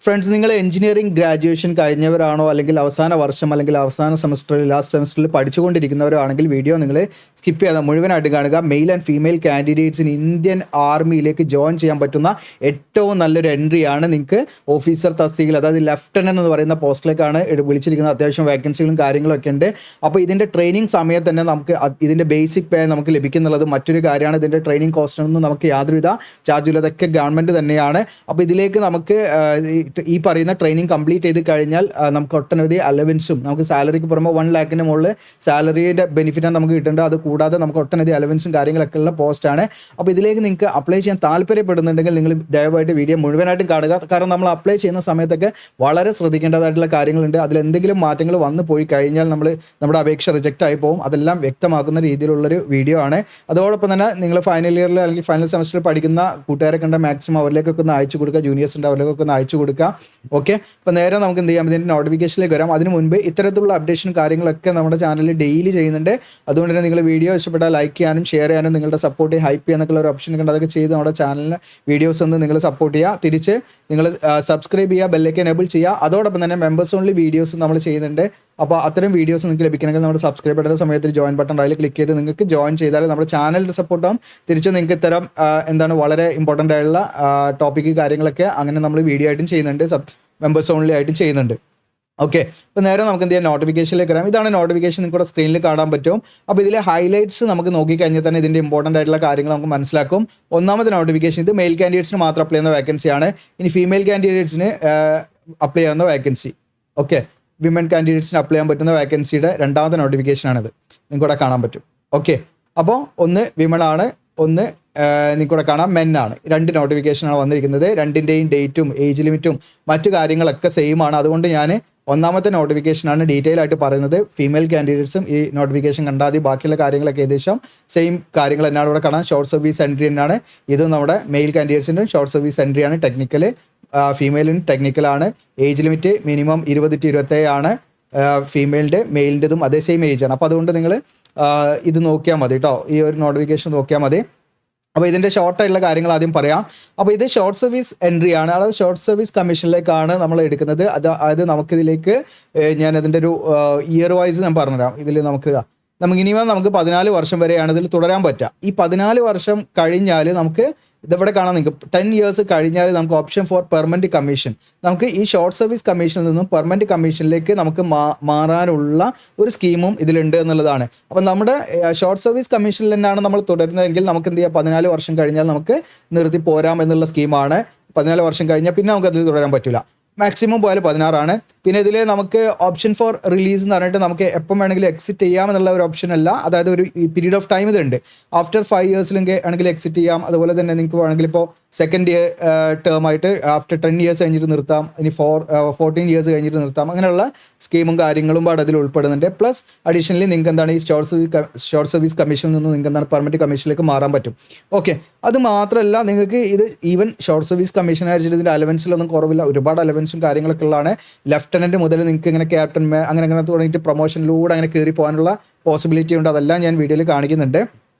Friends, നിങ്ങൾ engineering graduation കഴിഞ്ഞവരാണോ, അല്ലെങ്കിൽ അവസാന വർഷം അല്ലെങ്കിൽ അവസാന സെമസ്റ്ററിൽ ലാസ്റ്റ് സെമസ്റ്ററിൽ പഠിച്ചുകൊണ്ടിരിക്കുന്നവരോ ആണെങ്കിൽ വീഡിയോ നിങ്ങൾ സ്കിപ്പ് ചെയ്യാതെ മുഴുവനായിട്ട് കാണുക. മെയിൽ ആൻഡ് ഫീമെയിൽ കാൻഡിഡേറ്റ്സിന് ഇന്ത്യൻ ആർമിയിലേക്ക് ജോയിൻ ചെയ്യാൻ പറ്റുന്ന ഏറ്റവും നല്ലൊരു എൻട്രിയാണ്. നിങ്ങൾക്ക് ഓഫീസർ തസ്തികയിൽ, അതായത് ലെഫ്റ്റനന്റ് എന്ന് പറയുന്ന പോസ്റ്റിലേക്കാണ് വിളിച്ചിരിക്കുന്നത്. അത്യാവശ്യം വേക്കൻസികളും കാര്യങ്ങളൊക്കെ ഉണ്ട്. അപ്പോൾ ഇതിൻ്റെ ട്രെയിനിങ് സമയത്ത് തന്നെ നമുക്ക് ഇതിൻ്റെ ബേസിക് പേ നമുക്ക് ലഭിക്കുന്നുള്ളത് മറ്റൊരു കാര്യമാണ്. ഇതിൻ്റെ ട്രെയിനിങ് കോസ്റ്റിനൊന്നും നമുക്ക് യാതൊരുവിധ ചാർജും ഇതൊക്കെ ഗവൺമെൻറ് തന്നെയാണ്. അപ്പോൾ ഇതിലേക്ക് നമുക്ക് ഈ പറയുന്ന ട്രെയിനിങ് കംപ്ലീറ്റ് ചെയ്ത് കഴിഞ്ഞാൽ നമുക്ക് ഒട്ടനവധി അലവൻസും, നമുക്ക് സാലറിക്ക് പുറമെ 1 lakhന് മുകളിൽ സാലറിയുടെ ബെനിഫിറ്റാണ് നമുക്ക് കിട്ടേണ്ടത്. അത് കൂടാതെ നമുക്ക് ഒട്ടനവധി അലവൻസും കാര്യങ്ങളൊക്കെ ഉള്ള പോസ്റ്റാണ്. അപ്പോൾ ഇതിലേക്ക് നിങ്ങൾക്ക് അപ്ലൈ ചെയ്യാൻ താല്പര്യപ്പെടുന്നുണ്ടെങ്കിൽ നിങ്ങൾ ദയവായിട്ട് വീഡിയോ മുഴുവനായിട്ടും കാണുക. കാരണം നമ്മൾ അപ്ലൈ ചെയ്യുന്ന സമയത്തൊക്കെ വളരെ ശ്രദ്ധിക്കേണ്ടതായിട്ടുള്ള കാര്യങ്ങളുണ്ട്. അതിലെന്തെങ്കിലും മാറ്റങ്ങൾ വന്നു പോയി കഴിഞ്ഞാൽ നമ്മുടെ അപേക്ഷ റിജക്റ്റ് ആയി പോകും. അതെല്ലാം വ്യക്തമാക്കുന്ന രീതിയിലുള്ളൊരു വീഡിയോ ആണ്. അതോടൊപ്പം തന്നെ നിങ്ങൾ ഫൈനൽ ഇയറിൽ അല്ലെങ്കിൽ ഫൈനൽ സെമസ്റ്ററിൽ പഠിക്കുന്ന കൂട്ടുകാരൊക്കെ ഉണ്ട്, മാക്സിമം അവരിലേക്കൊക്കെ ഒന്ന് അയച്ചു കൊടുക്കുക. ജൂനിയേഴ്സ് ഉണ്ട്, അവരിലേക്കൊക്കെ ഒന്ന് അയച്ചു കൊടുക്കുക. ഓക്കെ, അപ്പോൾ നേരെ നമുക്ക് എന്ത് ചെയ്യാം, ഇതിൻ്റെ നോട്ടിഫിക്കേഷനിലേക്ക് വരാം. അതിന് മുൻപ് ഇത്തരത്തിലുള്ള അപ്ഡേഷനും കാര്യങ്ങളൊക്കെ നമ്മുടെ ചാനലിൽ ഡെയിലി ചെയ്യുന്നുണ്ട്. അതുകൊണ്ട് തന്നെ നിങ്ങൾ വീഡിയോ ഇഷ്ടപ്പെട്ടാൽ ലൈക്ക് ചെയ്യാനും ഷെയർ ചെയ്യാനും നിങ്ങളുടെ സപ്പോർട്ട് ഹൈപ്പ് ചെയ്യാനൊക്കെ ഒരു ഓപ്ഷൻ ഉണ്ട്. അതൊക്കെ ചെയ്ത് നമ്മുടെ ചാനലിന് വീഡിയോസ് ഒന്ന് നിങ്ങൾ സപ്പോർട്ട് ചെയ്യുക. തിരിച്ച് നിങ്ങൾ സബ്സ്ക്രൈബ് ചെയ്യുക, ബെല്ലൈക്കൻ എനേബിൾ ചെയ്യുക. അതോടൊപ്പം തന്നെ മെമ്പേഴ്സ് ഓൺലി വീഡിയോസ് നമ്മൾ ചെയ്യുന്നുണ്ട്. അപ്പോൾ അത്തരം വീഡിയോസ് നിങ്ങൾക്ക് ലഭിക്കണമെങ്കിൽ നമ്മുടെ സബ്സ്ക്രൈബ് ബട്ടൺ സമയത്ത് ജോയിൻ ബട്ടൺ അതിൽ ക്ലിക്ക് ചെയ്ത് നിങ്ങൾക്ക് ജോയിൻ ചെയ്താൽ നമ്മുടെ ചാനലിൻ്റെ സപ്പോർട്ട് ആവും. തിരിച്ച് നിങ്ങൾക്ക് ഇത്തരം വളരെ ഇമ്പോർട്ടൻ്റ് ആയിട്ടുള്ള ടോപ്പിക്ക് കാര്യങ്ങളൊക്കെ അങ്ങനെ നമ്മൾ വീഡിയോ ആയിട്ടും ചെയ്യുന്നുണ്ട്, മെമ്പേഴ്സ് ഓൺലി ആയിട്ടും ചെയ്യുന്നുണ്ട്. ഓക്കെ, അപ്പോൾ നേരെ നമുക്ക് എന്ത് ചെയ്യാം, നോട്ടിഫിക്കേഷനിലേക്ക് വരാം. ഇതാണ് നോട്ടിഫിക്കേഷൻ, നിങ്ങളുടെ സ്ക്രീനിൽ കാണാൻ പറ്റും. അപ്പോൾ ഇതിലെ ഹൈലൈറ്റ്സ് നമുക്ക് നോക്കിക്കഴിഞ്ഞാൽ തന്നെ ഇതിൻ്റെ ഇമ്പോർട്ടൻ്റ് ആയിട്ടുള്ള കാര്യങ്ങൾ നമുക്ക് മനസ്സിലാക്കും. ഒന്നാമത്തെ നോട്ടിഫിക്കേഷൻ, ഇത് മെയിൽ കാൻഡിഡേറ്റ്സിന് മാത്രം അപ്ലൈ ചെയ്യുന്ന വേക്കൻസിയാണ്. ഇനി ഫീമെയിൽ കാൻഡിഡേറ്റ്സിന് അപ്ലൈ ചെയ്യുന്ന വേക്കൻസി, ഓക്കെ, വിമൻ കാൻഡിഡേറ്റ്സിന് അപ്ലൈ ചെയ്യാൻ പറ്റുന്ന വേക്കൻസിയുടെ രണ്ടാമത്തെ നോട്ടിഫിക്കേഷനാണിത്. നിങ്ങൾക്കിവിടെ കാണാൻ പറ്റും. ഓക്കെ, അപ്പോൾ ഒന്ന് വിമൺ ആണ്, ഒന്ന് നിങ്ങൾക്കിവിടെ കാണാം മെന്നാണ്. 2 നോട്ടിഫിക്കേഷനാണ് വന്നിരിക്കുന്നത്. രണ്ടിൻ്റെയും ഡേറ്റും ഏജ് ലിമിറ്റും മറ്റു കാര്യങ്ങളൊക്കെ സെയിം ആണ്. അതുകൊണ്ട് ഞാൻ ഒന്നാമത്തെ നോട്ടിഫിക്കേഷനാണ് ഡീറ്റെയിൽ ആയിട്ട് പറയുന്നത്. ഫീമെയിൽ കാൻഡിഡേറ്റ്സും ഈ നോട്ടിഫിക്കേഷൻ കണ്ടാൽ മതി. ബാക്കിയുള്ള കാര്യങ്ങളൊക്കെ ഏകദേശം സെയിം കാര്യങ്ങൾ എന്നാണ് ഇവിടെ കാണാം. ഷോർട്ട് സർവീസ് എൻട്രി തന്നെയാണ് ഇത്. നമ്മുടെ മെയിൽ കാൻഡിഡേറ്റ്സിൻ്റെ ഷോർട്ട് സർവീസ് എൻട്രിയാണ്. ടെക്നിക്കൽ, ഫീമെയിലിന് ടെക്നിക്കലാണ്. ഏജ് ലിമിറ്റ് മിനിമം 20 to 27 ആണ്. ഫീമെയിലിൻ്റെ മെയിലിൻ്റെതും അതേ സെയിം ഏജാണ്. അപ്പോൾ അതുകൊണ്ട് നിങ്ങൾ ഇത് നോക്കിയാൽ മതി കേട്ടോ, ഈ ഒരു നോട്ടിഫിക്കേഷൻ നോക്കിയാൽ മതി. അപ്പോൾ ഇതിൻ്റെ ഷോർട്ടായിട്ടുള്ള കാര്യങ്ങൾ ആദ്യം പറയാം. അപ്പോൾ ഇത് ഷോർട്ട് സർവീസ് എൻട്രി ആണ്, അതായത് ഷോർട്ട് സർവീസ് കമ്മീഷനിലേക്കാണ് നമ്മൾ എടുക്കുന്നത്. അതായത് നമുക്കിതിലേക്ക് ഞാൻ അതിൻ്റെ ഒരു ഇയർ വൈസ് ഞാൻ പറഞ്ഞുതരാം. ഇതിൽ നമുക്ക് മിനിമം നമുക്ക് 14 വർഷം വരെയാണ് ഇതിൽ തുടരാൻ പറ്റുക. ഈ 14 വർഷം കഴിഞ്ഞാൽ നമുക്ക് ഇതിവിടെ കാണാൻ നിങ്ങൾക്ക് 10 years കഴിഞ്ഞാൽ നമുക്ക് ഓപ്ഷൻ ഫോർ പെർമനൻറ്റ് കമ്മീഷൻ, നമുക്ക് ഈ ഷോർട്ട് സർവീസ് കമ്മീഷനിൽ നിന്നും പെർമനൻറ്റ് കമ്മീഷനിലേക്ക് നമുക്ക് മാറാനുള്ള ഒരു സ്കീമും ഇതിലുണ്ട് എന്നുള്ളതാണ്. അപ്പം നമ്മുടെ ഷോർട്ട് സർവീസ് കമ്മീഷനിൽ തന്നെയാണ് നമ്മൾ തുടരുന്നതെങ്കിൽ നമുക്ക് എന്ത് ചെയ്യാം, 14 വർഷം കഴിഞ്ഞാൽ നമുക്ക് നിർത്തി പോരാം എന്നുള്ള സ്കീമാണ്. 14 വർഷം കഴിഞ്ഞാൽ പിന്നെ നമുക്ക് അതിൽ തുടരാൻ പറ്റില്ല. മാക്സിമം പോയാൽ 16 ആണ്. പിന്നെ ഇതിൽ നമുക്ക് ഓപ്ഷൻ ഫോർ റിലീസ് എന്ന് പറഞ്ഞിട്ട് നമുക്ക് എപ്പം വേണമെങ്കിലും എക്സിറ്റ് ചെയ്യാം എന്നുള്ള ഒരു ഓപ്ഷൻ അല്ല. അതായത് ഒരു പീരീഡ് ഓഫ് ടൈം ഇതുണ്ട്. ആഫ്റ്റർ 5 years ആണെങ്കിൽ എക്സിറ്റ് ചെയ്യാം. അതുപോലെ തന്നെ നിങ്ങൾക്ക് വേണമെങ്കിൽ ഇപ്പോൾ സെക്കൻഡ് ഇയർ ടേം ആയിട്ട് ആഫ്റ്റർ 10 years കഴിഞ്ഞിട്ട് നിർത്താം. ഇനി 14 years കഴിഞ്ഞിട്ട് നിർത്താം. അങ്ങനെയുള്ള സ്കീമും കാര്യങ്ങളും പാടെ അതിൽ ഉൾപ്പെടുന്നുണ്ട്. പ്ലസ് അഡീഷണലി നിങ്ങൾക്ക് എന്താണ് ഈ ഷോർട്ട് സർവീസ് കമ്മീഷനിൽ നിന്ന് നിങ്ങൾക്ക് എന്താണ് പെർമനൻറ്റ് കമ്മീഷനിലേക്ക് മാറാൻ പറ്റും. ഓക്കെ, അത് മാത്രമല്ല നിങ്ങൾക്ക് ഇത് ഈവൻ ഷോർട്ട് സർവീസ് കമ്മീഷൻ ആയിട്ട് ഇതിൻ്റെ അലവൻസിലൊന്നും കുറവില്ല. ഒരുപാട് അലവൻസും കാര്യങ്ങളൊക്കെ ഉള്ളതാണ്. ലെഫ്റ്റനൻറ്റ് മുതൽ നിങ്ങൾക്ക് ഇങ്ങനെ ക്യാപ്റ്റൻ അങ്ങനെ തുടങ്ങിയിട്ട് പ്രൊമോഷനിലൂടെ അങ്ങനെ കയറി പോകാനുള്ള പോസിബിലിറ്റി ഉണ്ട്. അതെല്ലാം ഞാൻ വീഡിയോയിൽ കാണിക്കുന്നുണ്ട്.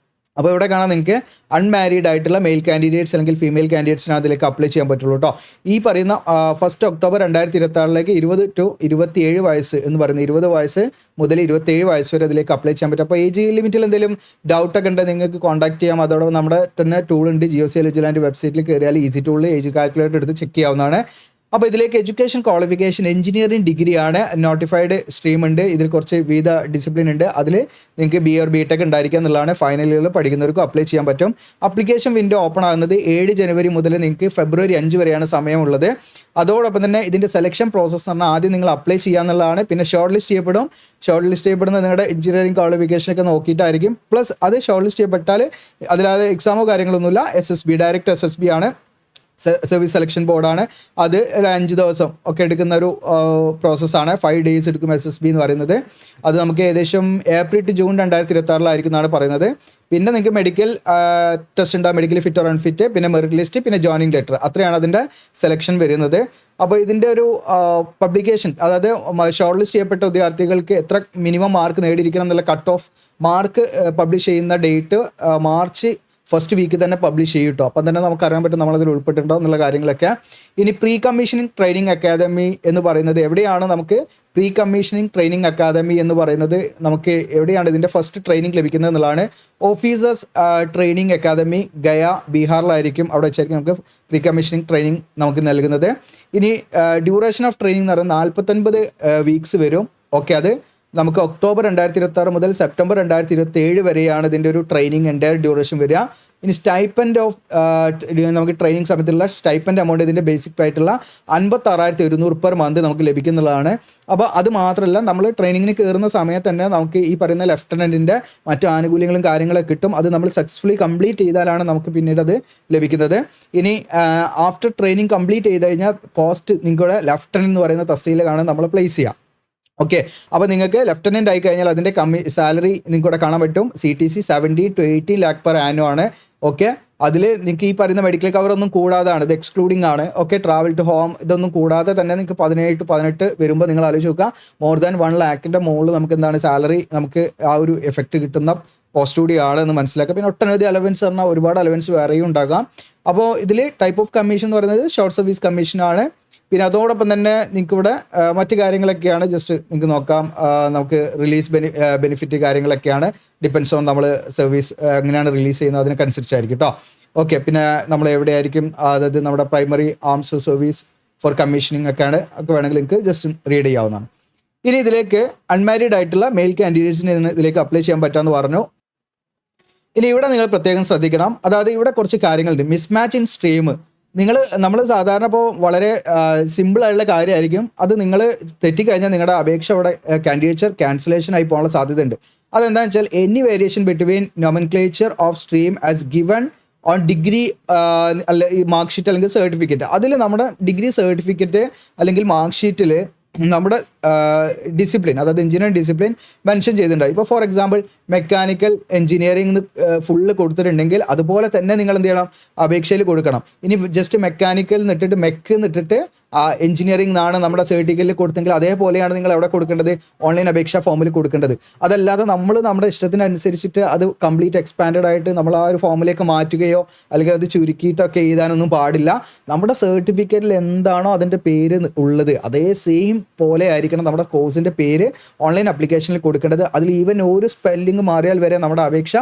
അപ്പോൾ ഇവിടെ കാണാൻ നിങ്ങൾക്ക് അൺമാരീഡ് ആയിട്ടുള്ള മെയിൽ കാൻഡിഡേറ്റ്സ് അല്ലെങ്കിൽ ഫീമെയിൽ കാൻഡിഡേറ്റ്സിനാണ് അതിലേക്ക് അപ്ലൈ ചെയ്യാൻ പറ്റുള്ളൂ കേട്ടോ. ഈ പറയുന്ന 1 October 2026 20 to 27 വയസ്സ് എന്ന് പറയുന്നത് 20 വയസ്സ് മുതൽ 27 വയസ്സ് വരെ അതിലേക്ക് അപ്ലൈ ചെയ്യാൻ പറ്റും. അപ്പോൾ ഏജ് ലിമിറ്റിൽ എന്തെങ്കിലും ഡൗട്ടൊക്കെ ഉണ്ടെങ്കിൽ നിങ്ങൾക്ക് കോൺടാക്ട് ചെയ്യാം. അതോടൊപ്പം നമ്മുടെ തന്നെ ടൂൾ ഉണ്ട്, GOC Vigilant വെബ്സൈറ്റിൽ കയറിയാൽ ഈസി ടൂളിൽ ഏജ് കാൽക്കുലേറ്റർ എടുത്ത് ചെക്ക് ചെയ്യാവുന്നതാണ്. അപ്പോൾ ഇതിലേക്ക് എഡ്യൂക്കേഷൻ ക്വാളിഫിക്കേഷൻ എഞ്ചിനീയറിംഗ് ഡിഗ്രിയാണ്. നോട്ടിഫൈഡ് സ്ട്രീം ഉണ്ട്. ഇതിൽ കുറച്ച് വിവിധ ഡിസിപ്ലിൻ ഉണ്ട്. അതിൽ നിങ്ങൾക്ക് BA or BTech ഉണ്ടായിരിക്കുക എന്നുള്ളതാണ്. ഫൈനൽ ഇയറിൽ പഠിക്കുന്നവർക്കും അപ്ലൈ ചെയ്യാൻ പറ്റും. അപ്ലിക്കേഷൻ വിൻഡോ ഓപ്പൺ ആകുന്നത് 7 January മുതൽ നിങ്ങൾക്ക് February 5 വരെയാണ് സമയമുള്ളത്. അതോടൊപ്പം തന്നെ ഇതിൻ്റെ സെലക്ഷൻ പ്രോസസ്സ് പറഞ്ഞാൽ ആദ്യം നിങ്ങൾ അപ്ലൈ ചെയ്യാന്നുള്ളതാണ്. പിന്നെ ഷോർട്ട് ലിസ്റ്റ് ചെയ്യപ്പെടും. ഷോർട്ട് ലിസ്റ്റ് ചെയ്യപ്പെടുന്നത് നിങ്ങളുടെ എഞ്ചിനീയറിംഗ് ക്വാളിഫിക്കേഷനൊക്കെ നോക്കിയിട്ടായിരിക്കും. പ്ലസ് അത് ഷോർട്ട് ലിസ്റ്റ് ചെയ്യപ്പെട്ടാൽ അതിലാതെ എക്സാമോ കാര്യങ്ങളൊന്നുമില്ല. SSB ഡയറക്റ്റ് SSB ആണ്, സർവീസ് സെലക്ഷൻ ബോർഡാണ്. അത് 5 ദിവസം ഒക്കെ എടുക്കുന്ന ഒരു പ്രോസസ്സാണ്. 5 days എടുക്കും SSB എന്ന് പറയുന്നത്. അത് നമുക്ക് ഏകദേശം April to June 2026 എന്നാണ് പറയുന്നത്. പിന്നെ നിങ്ങൾക്ക് മെഡിക്കൽ ടെസ്റ്റ് ഉണ്ടാകും, മെഡിക്കൽ ഫിറ്റ് ഓർ അൺഫിറ്റ്, പിന്നെ മെറിറ്റ് ലിസ്റ്റ്, പിന്നെ ജോയിനിങ് ലെറ്റർ. അത്രയാണ് അതിൻ്റെ സെലക്ഷൻ വരുന്നത്. അപ്പോൾ ഇതിൻ്റെ ഒരു പബ്ലിക്കേഷൻ, അതായത് ഷോർട്ട് ലിസ്റ്റ് ചെയ്യപ്പെട്ട വിദ്യാർത്ഥികൾക്ക് എത്ര മിനിമം മാർക്ക് നേടിയിരിക്കണം എന്നുള്ള കട്ട് ഓഫ് മാർക്ക് പബ്ലിഷ് ചെയ്യുന്ന ഡേറ്റ് March ഫസ്റ്റ് വീക്ക് തന്നെ പബ്ലിഷ് ചെയ്യും കേട്ടോ. അപ്പം തന്നെ നമുക്ക് അറിയാൻ പറ്റും നമ്മളതിൽ ഉൾപ്പെട്ടിട്ടുണ്ടോ എന്നുള്ള കാര്യങ്ങളൊക്കെ. ഇനി പ്രീ കമ്മീഷനിങ് ട്രെയിനിങ് അക്കാദമി എന്ന് പറയുന്നത് എവിടെയാണ്? നമുക്ക് പ്രീ കമ്മീഷനിങ് ട്രെയിനിങ് അക്കാദമി എന്ന് പറയുന്നത് നമുക്ക് എവിടെയാണ് ഇതിൻ്റെ ഫസ്റ്റ് ട്രെയിനിങ് ലഭിക്കുന്നത് എന്നുള്ളതാണ്. ഓഫീസേഴ്സ് ട്രെയിനിങ് അക്കാദമി ഗയ ബീഹാറിലായിരിക്കും. അവിടെ വെച്ചായിരിക്കും നമുക്ക് പ്രീ കമ്മീഷനിങ് ട്രെയിനിങ് നമുക്ക് നൽകുന്നത്. ഇനി ഡ്യൂറേഷൻ ഓഫ് ട്രെയിനിങ് എന്ന് പറയുന്നത് 49 വീക്സ് വരും. ഓക്കെ, അത് നമുക്ക് ഒക്ടോബർ 2026 മുതൽ സെപ്റ്റംബർ 2027 വരെയാണ് ഇതിൻ്റെ ഒരു ട്രെയിനിങ് എൻ്റയർ ഡ്യൂറേഷൻ വരിക. ഇനി സ്റ്റൈപ്പൻഡ് ഓഫ് നമുക്ക് ട്രെയിനിങ് സമയത്തുള്ള സ്റ്റൈപ്പൻഡ് എമൗണ്ട് ഇതിൻ്റെ ബേസിക് ആയിട്ടുള്ള 56,100 പെർ മന്ത് നമുക്ക് ലഭിക്കുന്നതാണ്. അപ്പോൾ അത് മാത്രമല്ല, നമ്മൾ ട്രെയിനിങ്ങിന് കയറുന്ന സമയത്ത് തന്നെ നമുക്ക് ഈ പറയുന്ന ലെഫ്റ്റനൻറ്റിൻ്റെ മറ്റു ആനുകൂല്യങ്ങളും കാര്യങ്ങളൊക്കെ കിട്ടും. അത് നമ്മൾ സക്സസ്ഫുള്ളി കംപ്ലീറ്റ് ചെയ്താലാണ് നമുക്ക് പിന്നീട് അത് ലഭിക്കുന്നത്. ഇനി ആഫ്റ്റർ ട്രെയിനിങ് കംപ്ലീറ്റ് ചെയ്ത് കഴിഞ്ഞാൽ പോസ്റ്റ് നിങ്ങളുടെ ലെഫ്റ്റനൻറ്റ് എന്ന് പറയുന്ന തസ്തികയിലാണ് നമ്മൾ പ്ലേസ് ചെയ്യുക. ഓക്കെ, അപ്പോൾ നിങ്ങൾക്ക് ലെഫ്റ്റനൻ്റ് ആയി കഴിഞ്ഞാൽ അതിൻ്റെ സാലറി നിങ്ങൾക്കിവിടെ കാണാൻ പറ്റും. CTC 70 to 80 lakh per annual ആണ്. ഓക്കെ, അതിൽ നിങ്ങൾക്ക് ഈ പറയുന്ന മെഡിക്കൽ കവർ ഒന്നും കൂടാതാണ്, ഇത് എക്സ്ക്ലൂഡിങ് ആണ്. ഓക്കെ, ട്രാവൽ ടു ഹോം ഇതൊന്നും കൂടാതെ തന്നെ നിങ്ങൾക്ക് 17 to 18 വരുമ്പോൾ നിങ്ങൾ ആലോചിച്ച് നോക്കുക, മോർ ദാൻ 1 lakhൻ്റെ മുകളിൽ നമുക്ക് എന്താണ് സാലറി, നമുക്ക് ആ ഒരു എഫക്റ്റ് കിട്ടുന്ന പോസ്റ്റ് കൂടിയാണ് എന്ന് മനസ്സിലാക്കുക. പിന്നെ ഒട്ടനവധി അലവൻസ് പറഞ്ഞാൽ ഒരുപാട് അലവൻസ് വേറെയും ഉണ്ടാകാം. അപ്പോൾ ഇതിൽ ടൈപ്പ് ഓഫ് കമ്മീഷൻ എന്ന് പറയുന്നത് ഷോർട്ട് സർവീസ് കമ്മീഷനാണ്. പിന്നെ അതോടൊപ്പം തന്നെ നിങ്ങൾക്ക് ഇവിടെ മറ്റു കാര്യങ്ങളൊക്കെയാണ്, ജസ്റ്റ് നിങ്ങൾക്ക് നോക്കാം. നമുക്ക് റിലീസ് ബെനിഫിറ്റ് കാര്യങ്ങളൊക്കെയാണ്, ഡിപ്പെൻസ് ഓൺ നമ്മൾ സർവീസ് എങ്ങനെയാണ് റിലീസ് ചെയ്യുന്നത് അതിനനുസരിച്ചായിരിക്കും കേട്ടോ. ഓക്കെ, പിന്നെ നമ്മൾ എവിടെയായിരിക്കും, അതായത് നമ്മുടെ primary arms service for commissioning ഒക്കെയാണ്, ഒക്കെ വേണമെങ്കിൽ നിങ്ങൾക്ക് ജസ്റ്റ് റീഡ് ചെയ്യാവുന്നതാണ്. ഇനി ഇതിലേക്ക് അൺമാരീഡ് ആയിട്ടുള്ള മെയിൽ കാൻഡിഡേറ്റ്സിന് ഇതിലേക്ക് അപ്ലൈ ചെയ്യാൻ പറ്റാമെന്ന് പറഞ്ഞു. ഇനി ഇവിടെ നിങ്ങൾ പ്രത്യേകം ശ്രദ്ധിക്കണം, അതായത് ഇവിടെ കുറച്ച് കാര്യങ്ങളുണ്ട്. മിസ്മാച്ച് ഇൻ സ്ട്രീം നമ്മൾ സാധാരണ ഇപ്പോൾ വളരെ സിമ്പിളായിട്ടുള്ള കാര്യമായിരിക്കും, അത് നിങ്ങൾ തെറ്റിക്കഴിഞ്ഞാൽ നിങ്ങളുടെ അപേക്ഷ അവിടെ കാൻഡിഡേച്ചർ ക്യാൻസലേഷൻ ആയി പോകാനുള്ള സാധ്യതയുണ്ട്. അതെന്താണെന്ന് വെച്ചാൽ any variation between nomenclature of stream as given on degree അല്ല ഈ മാർക്ക് ഷീറ്റ് അല്ലെങ്കിൽ സർട്ടിഫിക്കറ്റ്, അതിൽ നമ്മുടെ ഡിഗ്രി സർട്ടിഫിക്കറ്റ് അല്ലെങ്കിൽ മാർക്ക് ഷീറ്റിൽ നമ്മുടെ ഡിസിപ്ലിൻ, അതായത് എഞ്ചിനീയറിംഗ് ഡിസിപ്ലിൻ മെൻഷൻ ചെയ്തിട്ടുണ്ടായി. ഇപ്പോൾ for example mechanical engineering full കൊടുത്തിട്ടുണ്ടെങ്കിൽ അതുപോലെ തന്നെ നിങ്ങൾ എന്ത് ചെയ്യണം, അപേക്ഷയിൽ കൊടുക്കണം. ഇനി ജസ്റ്റ് മെക്കാനിക്കൽ എന്നിട്ടിട്ട് മെക്ക് എന്നിട്ടിട്ട് എഞ്ചിനീയറിംഗ് എന്നാണ് നമ്മുടെ സർട്ടിഫിക്കറ്റിൽ കൊടുത്തെങ്കിൽ അതേപോലെയാണ് നിങ്ങൾ എവിടെ കൊടുക്കേണ്ടത്, ഓൺലൈൻ അപേക്ഷാ ഫോമിൽ കൊടുക്കേണ്ടത്. അതല്ലാതെ നമ്മൾ നമ്മുടെ ഇഷ്ടത്തിനനുസരിച്ചിട്ട് അത് കംപ്ലീറ്റ് എക്സ്പാൻഡഡ് ആയിട്ട് നമ്മൾ ആ ഒരു ഫോമിലേക്ക് മാറ്റുകയോ അല്ലെങ്കിൽ അത് ചുരുക്കിയിട്ടൊക്കെ എഴുതാനൊന്നും പാടില്ല. നമ്മുടെ സർട്ടിഫിക്കറ്റിൽ എന്താണോ അതിൻ്റെ പേര് ഉള്ളത് അതേ സെയിം പോലെ ആയിരിക്കണം നമ്മുടെ കോഴ്സിൻ്റെ പേര് ഓൺലൈൻ ആപ്ലിക്കേഷനിൽ കൊടുക്കേണ്ടത്. അതിൽ ഈവൻ ഒരു സ്പെല്ലിംഗ് മാറിയാൽ വരെ നമ്മുടെ അപേക്ഷ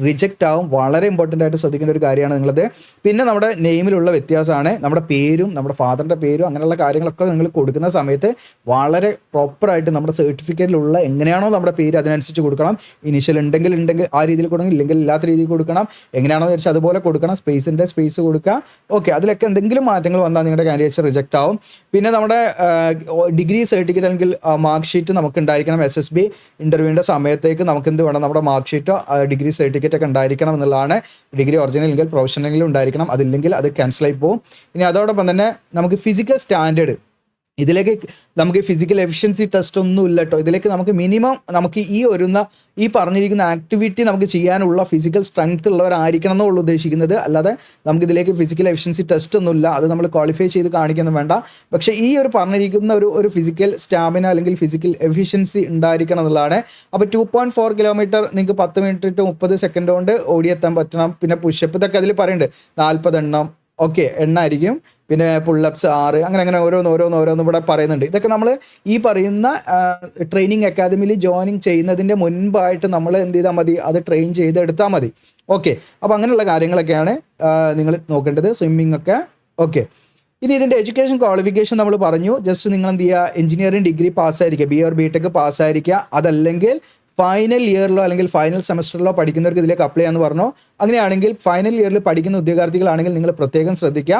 റിജക്റ്റ് ആവും. വളരെ ഇമ്പോർട്ടൻ്റ് ആയിട്ട് ശ്രദ്ധിക്കേണ്ട ഒരു കാര്യമാണ് നിങ്ങളത്. പിന്നെ നമ്മുടെ നെയിമിലുള്ള വ്യത്യാസമാണ്, നമ്മുടെ പേരും നമ്മുടെ ഫാദറിൻ്റെ പേരും അങ്ങനെയുള്ള കാര്യങ്ങളൊക്കെ നിങ്ങൾ കൊടുക്കുന്ന സമയത്ത് വളരെ പ്രോപ്പറായിട്ട് നമ്മുടെ സർട്ടിഫിക്കറ്റിലുള്ള എങ്ങനെയാണോ നമ്മുടെ പേര് അതിനനുസരിച്ച് കൊടുക്കണം. ഇനീഷ്യൽ ഉണ്ടെങ്കിൽ ആ രീതിയിൽ കൊടുക്കണം, ഇല്ലെങ്കിൽ ഇല്ലാത്ത രീതിയിൽ കൊടുക്കണം. എങ്ങനെയാണോ വിചാരിച്ചാൽ അതുപോലെ കൊടുക്കണം. സ്പേസിൻ്റെ സ്പേസ് കൊടുക്കുക. ഓക്കെ, അതിലൊക്കെ എന്തെങ്കിലും മാറ്റങ്ങൾ വന്നാൽ നിങ്ങളുടെ കാൻഡിഡേറ്റ് റിജക്റ്റ് ആവും. പിന്നെ നമ്മുടെ ഡിഗ്രി സർട്ടിഫിക്കറ്റ് അല്ലെങ്കിൽ മാർക്ക് ഷീറ്റ് നമുക്ക് ഉണ്ടായിരിക്കണം. SSB ഇൻ്റർവ്യൂവിൻ്റെ സമയത്തേക്ക് നമുക്ക് എന്ത് വേണം, നമ്മുടെ മാർക്ക് ഷീറ്റോ ഡിഗ്രി സർട്ടിഫിക്കറ്റ് ഒക്കെ ഉണ്ടായിരിക്കണം എന്നുള്ളതാണ്. ഡിഗ്രി ഒറിജിനൽ അല്ലെങ്കിൽ പ്രൊഫഷണലെങ്കിലും ഉണ്ടായിരിക്കണം, അതില്ലെങ്കിൽ അത് ക്യാൻസൽ ആയി പോകും. ഇനി അതോടൊപ്പം തന്നെ നമുക്ക് ഫിസിക്കൽ സ്റ്റാൻഡേർഡ്, ഇതിലേക്ക് നമുക്ക് ഫിസിക്കൽ എഫിഷ്യൻസി ടെസ്റ്റ് ഒന്നും ഇല്ല കേട്ടോ. ഇതിലേക്ക് നമുക്ക് മിനിമം നമുക്ക് ഈ പറഞ്ഞിരിക്കുന്ന ആക്ടിവിറ്റി നമുക്ക് ചെയ്യാനുള്ള ഫിസിക്കൽ സ്ട്രെങ്ത് ഉള്ളവരായിരിക്കണം എന്നുള്ളൂ ഉദ്ദേശിക്കുന്നത്. അല്ലാതെ നമുക്ക് ഇതിലേക്ക് ഫിസിക്കൽ എഫിഷ്യൻസി ടെസ്റ്റ് ഒന്നുമില്ല, അത് നമ്മൾ ക്വാളിഫൈ ചെയ്ത് കാണിക്കൊന്നും വേണ്ട. പക്ഷേ ഈ ഒരു പറഞ്ഞിരിക്കുന്ന ഒരു ഫിസിക്കൽ സ്റ്റാമിന അല്ലെങ്കിൽ ഫിസിക്കൽ എഫിഷ്യൻസി ഉണ്ടായിരിക്കണം എന്നുള്ളതാണ്. അപ്പോൾ 2.4 കിലോമീറ്റർ നിങ്ങൾക്ക് 10 മിനിറ്റ് ടു 30 സെക്കൻഡ് കൊണ്ട് ഓടിയെത്താൻ പറ്റണം. പിന്നെ പുഷപ്പ് ഇതൊക്കെ അതിൽ പറയുന്നുണ്ട്, 40 എണ്ണം. ഓക്കെ, എണ്ണായിരിക്കും. പിന്നെ പുള്ളപ്സ് 6, അങ്ങനെ ഓരോന്ന് ഇവിടെ പറയുന്നുണ്ട്. ഇതൊക്കെ നമ്മൾ ഈ പറയുന്ന ട്രെയിനിങ് അക്കാദമിയിൽ ജോയിനിങ് ചെയ്യുന്നതിൻ്റെ മുൻപായിട്ട് നമ്മൾ എന്ത് ചെയ്താൽ മതി, അത് ട്രെയിൻ ചെയ്തെടുത്താൽ മതി. ഓക്കെ, അപ്പോൾ അങ്ങനെയുള്ള കാര്യങ്ങളൊക്കെയാണ് നിങ്ങൾ നോക്കേണ്ടത്, സ്വിമ്മിങ് ഒക്കെ. ഓക്കെ, ഇനി ഇതിൻ്റെ എഡ്യൂക്കേഷൻ ക്വാളിഫിക്കേഷൻ നമ്മൾ പറഞ്ഞു. ജസ്റ്റ് നിങ്ങൾ എന്ത് ചെയ്യുക, എഞ്ചിനീയറിംഗ് ഡിഗ്രി പാസ്സായിരിക്കുക, BA or BTech പാസ്സായിരിക്കുക. അതല്ലെങ്കിൽ ഫൈനൽ ഇയറിലോ അല്ലെങ്കിൽ ഫൈനൽ സെമസ്റ്ററിലോ പഠിക്കുന്നവർക്ക് ഇതിലേക്ക് അപ്ലൈ ചെയ്യാമെന്ന് പറഞ്ഞു. അങ്ങനെയാണെങ്കിൽ ഫൈനൽ ഇയറിൽ പഠിക്കുന്ന ഉദ്യോഗാർത്ഥികളാണെങ്കിൽ നിങ്ങൾ പ്രത്യേകം ശ്രദ്ധിക്കുക.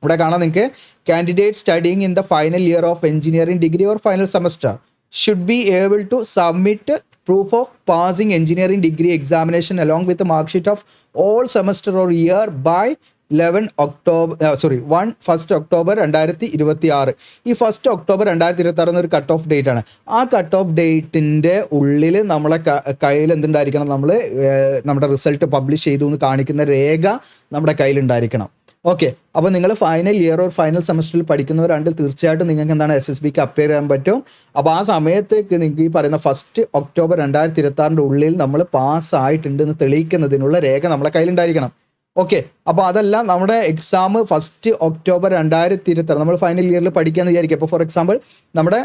ഇവിടെ കാണാം നിങ്ങൾക്ക്, candidate studying in the final year of engineering degree or final semester should be able to submit proof of passing engineering degree examination along with the mark sheet of all semester or year by 1 October 2026. ഈ 1 October 2026 എന്നൊരു cut off date ആണ്. ആ cut off ഡേറ്റിൻ്റെ ഉള്ളിൽ നമ്മളെ കയ്യിൽ എന്തുണ്ടായിരിക്കണം, നമ്മുടെ result publish ചെയ്തു എന്ന് കാണിക്കുന്ന രേഖ നമ്മുടെ കയ്യിലുണ്ടായിരിക്കണം. ഓക്കെ. അപ്പോൾ നിങ്ങൾ ഫൈനൽ ഇയർ ഓർ ഫൈനൽ സെമസ്റ്ററിൽ പഠിക്കുന്നവരാണെങ്കിൽ തീർച്ചയായിട്ടും നിങ്ങൾക്ക് എന്താണ് SSBക്ക് അപ്ലൈ ചെയ്യാൻ പറ്റും. അപ്പോൾ ആ സമയത്തേക്ക് നിങ്ങൾക്ക് ഈ പറയുന്ന 1 ഒക്ടോബർ 2026 ഉള്ളിൽ നമ്മൾ പാസ്സായിട്ടുണ്ട് എന്ന് തെളിയിക്കുന്നതിനുള്ള രേഖ നമ്മളെ കയ്യിലുണ്ടായിരിക്കണം. ഓക്കെ. അപ്പോൾ അതല്ല നമ്മുടെ എക്സാം 1 ഒക്ടോബർ 2026 നമ്മൾ ഫൈനൽ ഇയറിൽ പഠിക്കാമെന്ന് വിചാരിക്കുക. അപ്പോൾ ഫോർ എക്സാമ്പിൾ നമ്മുടെ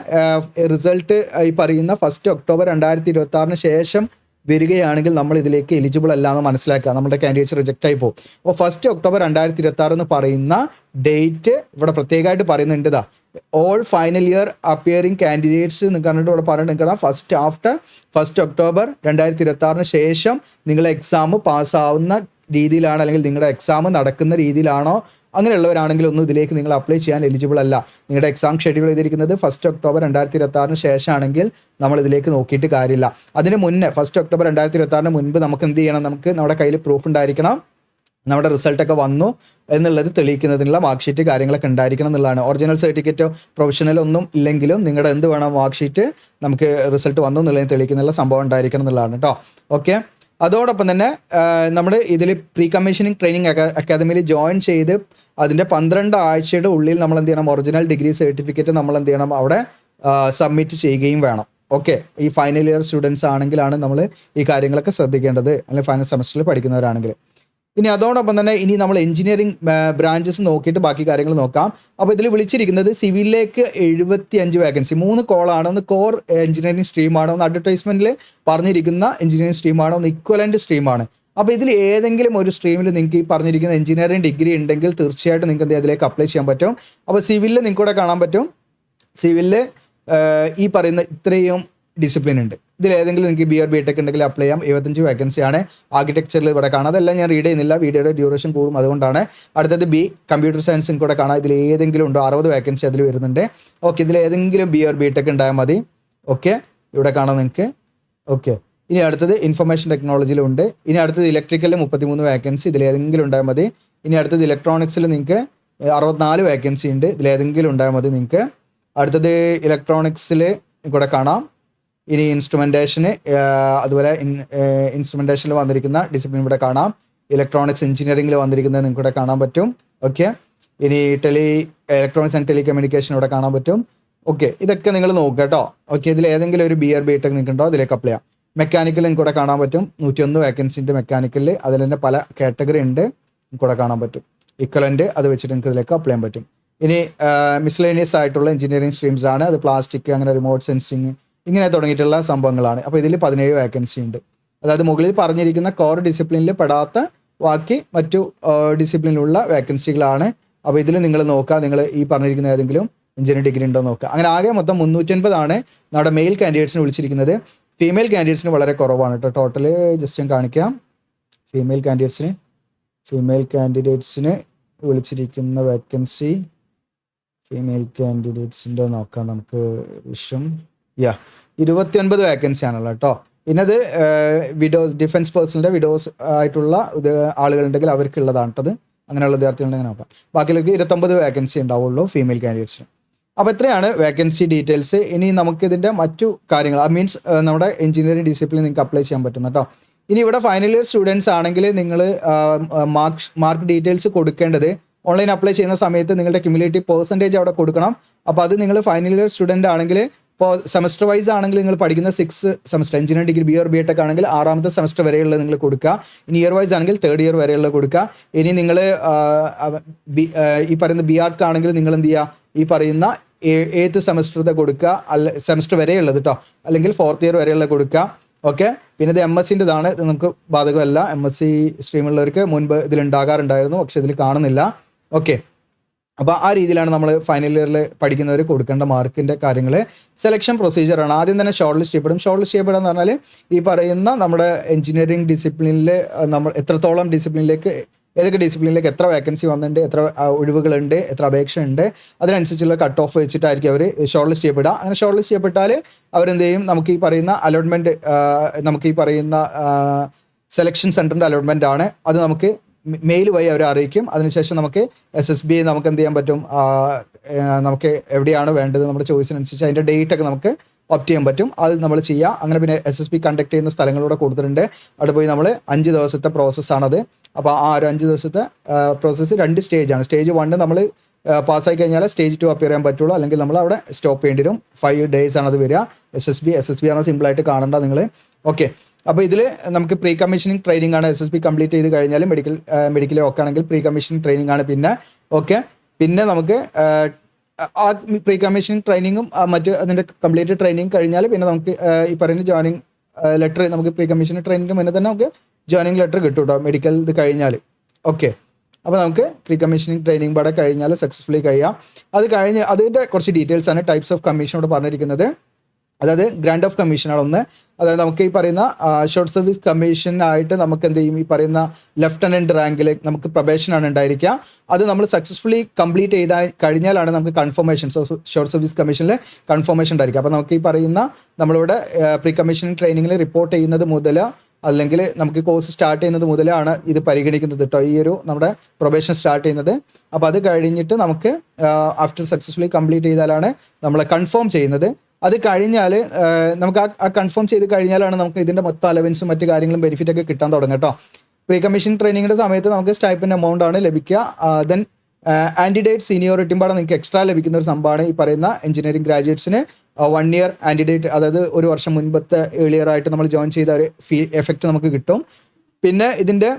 റിസൾട്ട് ഈ പറയുന്ന 1 ഒക്ടോബർ 2026 ശേഷം വരികയാണെങ്കിൽ നമ്മൾ ഇതിലേക്ക് എലിജിബിൾ അല്ല എന്ന് മനസ്സിലാക്കുക. നമ്മുടെ കാൻഡിഡേറ്റ്സ് റിജക്റ്റ് ആയി പോകും. അപ്പോൾ 1 ഒക്ടോബർ 2026 എന്ന് പറയുന്ന ഡേറ്റ് ഇവിടെ പ്രത്യേകമായിട്ട് പറയുന്നുണ്ട്. ഇതാ all final year appearing candidates എന്ന് പറഞ്ഞിട്ട് ഇവിടെ പറഞ്ഞിട്ട് ഫസ്റ്റ് ആഫ്റ്റർ 1 ഒക്ടോബർ 2026 ശേഷം നിങ്ങൾ എക്സാം പാസ്സാവുന്ന രീതിയിലാണ് അല്ലെങ്കിൽ നിങ്ങളുടെ എക്സാം നടക്കുന്ന രീതിയിലാണോ അങ്ങനെയുള്ളവരാണെങ്കിൽ ഒന്നും ഇതിലേക്ക് നിങ്ങൾ അപ്ലൈ ചെയ്യാൻ എലിജിബിൾ അല്ല. നിങ്ങളുടെ എക്സാം ഷെഡ്യൂൾ ചെയ്തിരിക്കുന്നത് 1 ഒക്ടോബർ 2026 ശേഷമാണെങ്കിൽ നമ്മൾ ഇതിലേക്ക് നോക്കിയിട്ട് കാര്യമില്ല. അതിന് മുന്നേ 1 ഒക്ടോബർ 2026 മുൻപ് നമുക്ക് എന്ത് ചെയ്യണം? നമുക്ക് നമ്മുടെ കയ്യിൽ പ്രൂഫ് ഉണ്ടായിരിക്കണം, നമ്മുടെ റിസൾട്ടൊക്കെ വന്നു എന്നുള്ളത് തെളിയിക്കുന്നതിനുള്ള മാർക്ക് ഷീറ്റ് കാര്യങ്ങളൊക്കെ ഉണ്ടായിരിക്കണം എന്നുള്ളതാണ്. ഒറിജിനൽ സർട്ടിഫിക്കറ്റോ പ്രൊഫഷണൽ ഒന്നും ഇല്ലെങ്കിലും നിങ്ങളുടെ എന്ത് വേണം? മാർക്ക് ഷീറ്റ് നമുക്ക് റിസൾട്ട് വന്നു എന്നുള്ളത് തെളിയിക്കുന്നുള്ള സംഭവം ഉണ്ടായിരിക്കണം എന്നുള്ളതാണ് കേട്ടോ. ഓക്കെ. അതോടൊപ്പം തന്നെ നമ്മൾ ഇതിൽ പ്രീ കമ്മീഷനിങ് ട്രെയിനിങ് അക്കാദമിയിൽ ജോയിൻ ചെയ്ത് അതിൻ്റെ 12 ആഴ്ചയുടെ ഉള്ളിൽ നമ്മൾ എന്ത് ചെയ്യണം? ഒറിജിനൽ ഡിഗ്രി സർട്ടിഫിക്കറ്റ് നമ്മൾ എന്ത് ചെയ്യണം? അവിടെ സബ്മിറ്റ് ചെയ്യുകയും വേണം. ഓക്കെ. ഈ ഫൈനൽ ഇയർ സ്റ്റുഡൻസ് ആണെങ്കിലാണ് നമ്മൾ ഈ കാര്യങ്ങളൊക്കെ ശ്രദ്ധിക്കേണ്ടത്, അല്ലെങ്കിൽ ഫൈനൽ സെമസ്റ്ററിൽ പഠിക്കുന്നവരാണെങ്കിൽ. ഇനി അതോടൊപ്പം തന്നെ ഇനി നമ്മൾ എഞ്ചിനീയറിംഗ് ബ്രാഞ്ചസ് നോക്കിയിട്ട് ബാക്കി കാര്യങ്ങൾ നോക്കാം. അപ്പോൾ ഇതിൽ വിളിച്ചിരിക്കുന്നത് സിവിലിലേക്ക് 75 വേക്കൻസി, 3 കോളാണ്. ഒന്ന് കോർ എഞ്ചിനീയറിംഗ് സ്ട്രീമാണ്, ഒന്ന് അഡ്വർടൈസ്മെന്റിൽ പറഞ്ഞിരിക്കുന്ന എഞ്ചിനീയറിംഗ് സ്ട്രീമാണ്, ഒന്ന് ഇക്വലന്റ് സ്ട്രീമാണ്. അപ്പോൾ ഇതിൽ ഏതെങ്കിലും ഒരു സ്ട്രീമിൽ നിങ്ങൾക്ക് ഈ പറഞ്ഞിരിക്കുന്ന എഞ്ചിനീയറിംഗ് ഡിഗ്രി ഉണ്ടെങ്കിൽ തീർച്ചയായിട്ടും നിങ്ങൾക്ക് അതിലേക്ക് അപ്ലൈ ചെയ്യാൻ പറ്റും. അപ്പോൾ സിവിലിൽ നിങ്ങൾക്ക് കൂടെ കാണാൻ പറ്റും. സിവിലിൽ ഈ പറയുന്ന ഇത്രയും ഡിസിപ്ലിൻ ഉണ്ട്. ഇതിൽ ഏതെങ്കിലും നിങ്ങൾക്ക് BR BTech ഉണ്ടെങ്കിൽ അപ്ലൈ ചെയ്യാം. 75 വേക്കൻസിയാണ്. ആർക്കിടെക്ചറിൽ ഇവിടെ കാണാം. അതെല്ലാം ഞാൻ റീഡ് ചെയ്യുന്നില്ല, വീഡിയോയുടെ ഡ്യൂറേഷൻ കൂടും, അതുകൊണ്ടാണ്. അടുത്തത് കമ്പ്യൂട്ടർ സയൻസിന് കൂടെ കാണാം. ഇതിൽ ഏതെങ്കിലും ഉണ്ടോ? 60 വേക്കൻസി അതിൽ വരുന്നുണ്ട്. ഓക്കെ. ഇതിൽ ഏതെങ്കിലും BR BTech ഉണ്ടായാൽ മതി. ഓക്കെ. ഇവിടെ കാണാം നിങ്ങൾക്ക്. ഓക്കെ. ഇനി അടുത്തത് ഇൻഫർമേഷൻ ടെക്നോളജിയിലുണ്ട്. ഇനി അടുത്തത് ഇലക്ട്രിക്കലിൽ 33 വേക്കൻസി, ഇതിൽ ഏതെങ്കിലും ഉണ്ടായാൽ മതി. ഇനി അടുത്തത് ഇലക്ട്രോണിക്സിൽ നിങ്ങൾക്ക് 64 വേക്കൻസി ഉണ്ട്, ഇതിൽ ഏതെങ്കിലും ഉണ്ടായാൽ മതി നിങ്ങൾക്ക്. അടുത്തത് ഇലക്ട്രോണിക്സിൽ ഇവിടെ കാണാം. ഇനി ഇൻസ്ട്രുമെൻറ്റേഷന്, അതുപോലെ ഇൻസ്ട്രുമെൻറ്റേഷനിൽ വന്നിരിക്കുന്ന ഡിസിപ്ലിൻ ഇവിടെ കാണാം. ഇലക്ട്രോണിക്സ് എഞ്ചിനീയറിംഗിൽ വന്നിരിക്കുന്നത് നിങ്ങൾക്ക് ഇവിടെ കാണാൻ പറ്റും. ഓക്കെ. ഇനി ഇലക്ട്രോണിക്സ് ആൻഡ് ടെലികമ്മ്യൂണിക്കേഷൻ ഇവിടെ കാണാൻ പറ്റും. ഓക്കെ. ഇതൊക്കെ നിങ്ങൾ നോക്കുക കേട്ടോ. ഓക്കെ. ഇതിൽ ഏതെങ്കിലും ഒരു BR BTech നിൽക്കുന്നുണ്ടോ? അതിലേക്ക് അപ്ലൈ ചെയ്യാം. മെക്കാനിക്കൽ നിങ്ങൾക്ക് ഇവിടെ കാണാൻ പറ്റും. 101 വേക്കൻസിൻ്റെ മെക്കാനിക്കലിൽ. അതിൽ തന്നെ പല കാറ്റഗറി ഉണ്ട്, നിങ്ങൾക്ക് ഇവിടെ കാണാൻ പറ്റും. ഇക്വലൻ്റ് അത് വെച്ചിട്ട് നിങ്ങൾക്ക് ഇതിലേക്ക് അപ്ലൈ ചെയ്യാൻ പറ്റും. ഇനി മിസ്ലേനിയസ് ആയിട്ടുള്ള എഞ്ചിനീയറിംഗ് സ്ട്രീംസ് ആണ്. അത് പ്ലാസ്റ്റിക്, അങ്ങനെ റിമോട്ട് സെൻസിങ്, ഇങ്ങനെ തുടങ്ങിയിട്ടുള്ള സംഭവങ്ങളാണ്. അപ്പോൾ ഇതിൽ 17 വേക്കൻസി ഉണ്ട്. അതായത് മുകളിൽ പറഞ്ഞിരിക്കുന്ന കോർ ഡിസിപ്ലിനിൽ പെടാത്ത ബാക്കി മറ്റു ഡിസിപ്ലിനിലുള്ള വേക്കൻസികളാണ്. അപ്പോൾ ഇതിൽ നിങ്ങൾ നോക്കുക, നിങ്ങൾ ഈ പറഞ്ഞിരിക്കുന്ന ഏതെങ്കിലും എഞ്ചിനീയറിംഗ് ഡിഗ്രി ഉണ്ടോ നോക്കുക. അങ്ങനെ ആകെ മൊത്തം 380 ആണ് നമ്മുടെ മെയിൽ കാൻഡിഡേറ്റ്സിന് വിളിച്ചിരിക്കുന്നത്. ഫീമെയിൽ കാൻഡിഡേറ്റ്സിന് വളരെ കുറവാണ് കേട്ടോ. ടോട്ടൽ ജസ്റ്റ് ഞാൻ കാണിക്കാം. ഫീമെയിൽ കാൻഡിഡേറ്റ്സിന് വിളിച്ചിരിക്കുന്ന വേക്കൻസി, ഫീമെയിൽ കാൻഡിഡേറ്റ്സിൻ്റെ നോക്കാം നമുക്ക്. 29 വേക്കൻസി ആണല്ലോ കേട്ടോ. പിന്നെ അത് വിഡോസ്, ഡിഫൻസ് പേഴ്സണിൻ്റെ വിഡോസ് ആയിട്ടുള്ള ആളുകളുണ്ടെങ്കിൽ അവർക്കുള്ളതാണ് കേട്ടത്. അങ്ങനെയുള്ള വിദ്യാർത്ഥികളുണ്ടെങ്കിൽ നോക്കാം. ബാക്കിയിലേക്ക് 29 വേക്കൻസി ഉണ്ടാവുള്ളൂ ഫീമെയിൽ കാൻഡിഡേറ്റ്സിന്. അപ്പോൾ എത്രയാണ് വേക്കൻസി ഡീറ്റെയിൽസ്. ഇനി നമുക്കിതിൻ്റെ മറ്റു കാര്യങ്ങൾ, മീൻസ് നമ്മുടെ എഞ്ചിനീയറിംഗ് ഡിസിപ്ലിൻ നിങ്ങൾക്ക് അപ്ലൈ ചെയ്യാൻ പറ്റും കേട്ടോ. ഇനി ഇവിടെ ഫൈനൽ ഇയർ സ്റ്റുഡൻസ് ആണെങ്കിൽ നിങ്ങൾ മാർക്ക് ഡീറ്റെയിൽസ് കൊടുക്കേണ്ടത് ഓൺലൈൻ അപ്ലൈ ചെയ്യുന്ന സമയത്ത് നിങ്ങളുടെ ക്യുമുലേറ്റീവ് പെർസെൻറ്റേജ് അവിടെ കൊടുക്കണം. അപ്പോൾ അത് നിങ്ങൾ ഫൈനൽ ഇയർ സ്റ്റുഡൻ്റ് ആണെങ്കിൽ, ഇപ്പോൾ സെമസ്റ്റർ വൈസ് ആണെങ്കിൽ നിങ്ങൾ പഠിക്കുന്ന 6 semester engineering degree BR BTech ആണെങ്കിൽ 6ാമത്തെ സെമസ്റ്റർ വരെയുള്ളത് നിങ്ങൾ കൊടുക്കുക. ഇനി ഇയർ വൈസ് ആണെങ്കിൽ 3rd ഇയർ വരെയുള്ളത് കൊടുക്കുക. ഇനി നിങ്ങൾ ഈ പറയുന്ന BArch ആണെങ്കിൽ നിങ്ങൾ എന്ത് ചെയ്യുക? ഈ പറയുന്ന 8th സെമസ്റ്ററത്തെ കൊടുക്കുക, സെമസ്റ്റർ വരെയുള്ളത് കേട്ടോ, അല്ലെങ്കിൽ 4th ഇയർ വരെയുള്ളത് കൊടുക്കുക. ഓക്കെ. പിന്നെ ഇത് MScൻ്റെതാണ്, ഇത് നമുക്ക് ബാധകമല്ല. MSc സ്ട്രീമുള്ളവർക്ക് മുൻപ് ഇതിലുണ്ടാകാറുണ്ടായിരുന്നു, പക്ഷെ ഇതിൽ കാണുന്നില്ല. ഓക്കെ. അപ്പോൾ ആ രീതിയിലാണ് നമ്മൾ ഫൈനൽ ഇയറിൽ പഠിക്കുന്നവർ കൊടുക്കേണ്ട മാർക്കിൻ്റെ കാര്യങ്ങൾ. സെലക്ഷൻ പ്രൊസീജിയറാണ്. ആദ്യം തന്നെ ഷോർട്ട് ലിസ്റ്റ് ചെയ്യപ്പെടും. ഷോർട്ട് ലിസ്റ്റ് ചെയ്യപ്പെടുക എന്ന് പറഞ്ഞാൽ ഈ പറയുന്ന നമ്മുടെ എഞ്ചിനീയറിംഗ് ഡിസിപ്ലിനിൽ നമ്മൾ എത്രത്തോളം ഡിസിപ്ലിനിലേക്ക്, ഏതൊക്കെ ഡിസിപ്ലിനിലേക്ക് എത്ര വേക്കൻസി വന്നിട്ടുണ്ട്, എത്ര ഒഴിവുകളുണ്ട്, എത്ര അപേക്ഷ ഉണ്ട്, അതിനനുസരിച്ചുള്ള കട്ട് ഓഫ് വെച്ചിട്ടായിരിക്കും അവർ ഷോർട്ട് ലിസ്റ്റ് ചെയ്യപ്പെടുക. അങ്ങനെ ഷോർട്ട് ലിസ്റ്റ് ചെയ്യപ്പെട്ടാൽ അവരെന്ത് ചെയ്യും? നമുക്ക് ഈ പറയുന്ന അലോട്ട്മെൻറ്റ്, നമുക്ക് ഈ പറയുന്ന സെലക്ഷൻ സെൻറ്ററിൻ്റെ അലോട്ട്മെൻ്റ് ആണ്. അത് നമുക്ക് മെയിൽ വഴി അവരെ അറിയിക്കും. അതിനുശേഷം നമുക്ക് SSB നമുക്ക് എന്ത് ചെയ്യാൻ പറ്റും? നമുക്ക് എവിടെയാണ് വേണ്ടത്, നമ്മുടെ ചോയ്സിനനുസരിച്ച് അതിൻ്റെ ഡേറ്റ് ഒക്കെ നമുക്ക് ഓപ്റ്റ് ചെയ്യാൻ പറ്റും. അത് നമ്മൾ ചെയ്യുക. അങ്ങനെ പിന്നെ SSB കണ്ടക്ട് ചെയ്യുന്ന സ്ഥലങ്ങളിലൂടെ കൊടുത്തിട്ടുണ്ട്. അവിടെ പോയി നമ്മൾ 5 ദിവസത്തെ പ്രോസസ്സാണത്. അപ്പോൾ ആ ഒരു 5 ദിവസത്തെ പ്രോസസ്സ് 2 സ്റ്റേജാണ്. സ്റ്റേജ് 1 നമ്മൾ പാസ്സായി കഴിഞ്ഞാൽ സ്റ്റേജ് 2 അപ്പിയർ ചെയ്യാൻ പറ്റുള്ളൂ, അല്ലെങ്കിൽ നമ്മൾ അവിടെ സ്റ്റോപ്പ് ചെയ്യേണ്ടി വരും. 5 days ആണ് അത് വരിക. SSB ആണ് സിമ്പിളായിട്ട് കാണണ്ട നിങ്ങൾ. ഓക്കെ, അപ്പോൾ ഇതിൽ നമുക്ക് പ്രീ കമ്മീഷനിങ് ട്രെയിനിങ് ആണ്. SSB കംപ്ലീറ്റ് ചെയ്ത് കഴിഞ്ഞാൽ മെഡിക്കൽ ഒക്കെ ആണെങ്കിൽ പ്രീ കമ്മീഷനിങ് ട്രെയിനിങ് ആണ്. പിന്നെ നമുക്ക് ആ പ്രീ കമ്മീഷനിങ് ട്രെയിനിങ്ങും മറ്റ് അതിൻ്റെ കംപ്ലീറ്റ് ട്രെയിനിങ് കഴിഞ്ഞാൽ പിന്നെ നമുക്ക് ഈ പറയുന്ന ജോയിനിങ് ലെറ്റർ, നമുക്ക് പ്രീ കമ്മീഷനിങ് ട്രെയിനിങ്ങിന് മുന്നേ തന്നെ നമുക്ക് ജോയിനിങ് ലെറ്റർ കിട്ടും കേട്ടോ, മെഡിക്കൽ ഇത് കഴിഞ്ഞാൽ. ഓക്കെ, അപ്പോൾ നമുക്ക് പ്രീ കമ്മീഷനിങ് ട്രെയിനിങ് പാടെ കഴിഞ്ഞാൽ സക്സസ്ഫുള്ളി കഴിയാം. അത് കഴിഞ്ഞ് അതിൻ്റെ കുറച്ച് ഡീറ്റെയിൽസ് ആണ് ടൈപ്സ് ഓഫ് കമ്മീഷനോട് പറഞ്ഞിരിക്കുന്നത്. അതായത് ഗ്രാൻഡ് ഓഫ് കമ്മീഷനാണ് ഒന്ന്. അതായത് നമുക്ക് ഈ പറയുന്ന ഷോർട്ട് സർവീസ് കമ്മീഷനായിട്ട് നമുക്ക് എന്ത് ചെയ്യും, ഈ പറയുന്ന ലെഫ്റ്റനൻറ്റ് റാങ്കിൽ നമുക്ക് പ്രൊബേഷനാണ് ഉണ്ടായിരിക്കുക. അത് നമ്മൾ സക്സസ്ഫുള്ളി കംപ്ലീറ്റ് ചെയ്ത് കഴിഞ്ഞാലാണ് നമുക്ക് കൺഫർമേഷൻ, ഷോർട്ട് സർവീസ് കമ്മീഷനിൽ കൺഫർമേഷൻ ഉണ്ടായിരിക്കുക. അപ്പോൾ നമുക്ക് ഈ പറയുന്ന നമ്മളിവിടെ പ്രീ കമ്മീഷനിങ് ട്രെയിനിങ്ങിൽ റിപ്പോർട്ട് ചെയ്യുന്നത് മുതൽ, അല്ലെങ്കിൽ നമുക്ക് കോഴ്സ് സ്റ്റാർട്ട് ചെയ്യുന്നത് മുതലാണ് ഇത് പരിഗണിക്കുന്നത് കേട്ടോ, ഈ ഒരു നമ്മുടെ പ്രൊബേഷൻ സ്റ്റാർട്ട് ചെയ്യുന്നത്. അപ്പോൾ അത് കഴിഞ്ഞിട്ട് നമുക്ക് ആഫ്റ്റർ സക്സസ്ഫുള്ളി കംപ്ലീറ്റ് ചെയ്താലാണ് നമ്മളെ കൺഫേം ചെയ്യുന്നത്. അത് കഴിഞ്ഞാൽ നമുക്ക് ആ കൺഫേം ചെയ്ത് കഴിഞ്ഞാലാണ് നമുക്ക് ഇതിൻ്റെ മൊത്തം അലവൻസും മറ്റു കാര്യങ്ങളും ബെനിഫിറ്റ് ഒക്കെ കിട്ടാൻ തുടങ്ങും കേട്ടോ. പ്രീ കമ്മീഷൻ ട്രെയിനിങ്ങിൻ്റെ സമയത്ത് നമുക്ക് സ്റ്റൈപ്പൻഡ് എമൗണ്ട് ആണ് ലഭിക്കുക. ദെൻ ആൻഡിഡേറ്റ് സീനിയോറിറ്റിയും പാടെ നിങ്ങൾക്ക് എക്സ്ട്രാ ലഭിക്കുന്ന ഒരു സംഭവമാണ്. ഈ പറയുന്ന എഞ്ചിനീയറിംഗ് ഗ്രാജുവേറ്റ്സിന് 1 year ആൻഡിഡേറ്റ്, അതായത് ഒരു വർഷം മുൻപത്തെ ഏർലിയർ ആയിട്ട് നമ്മൾ ജോയിൻ ചെയ്ത ഒരു എഫക്റ്റ് നമുക്ക് കിട്ടും. പിന്നെ ഇതിൻ്റെ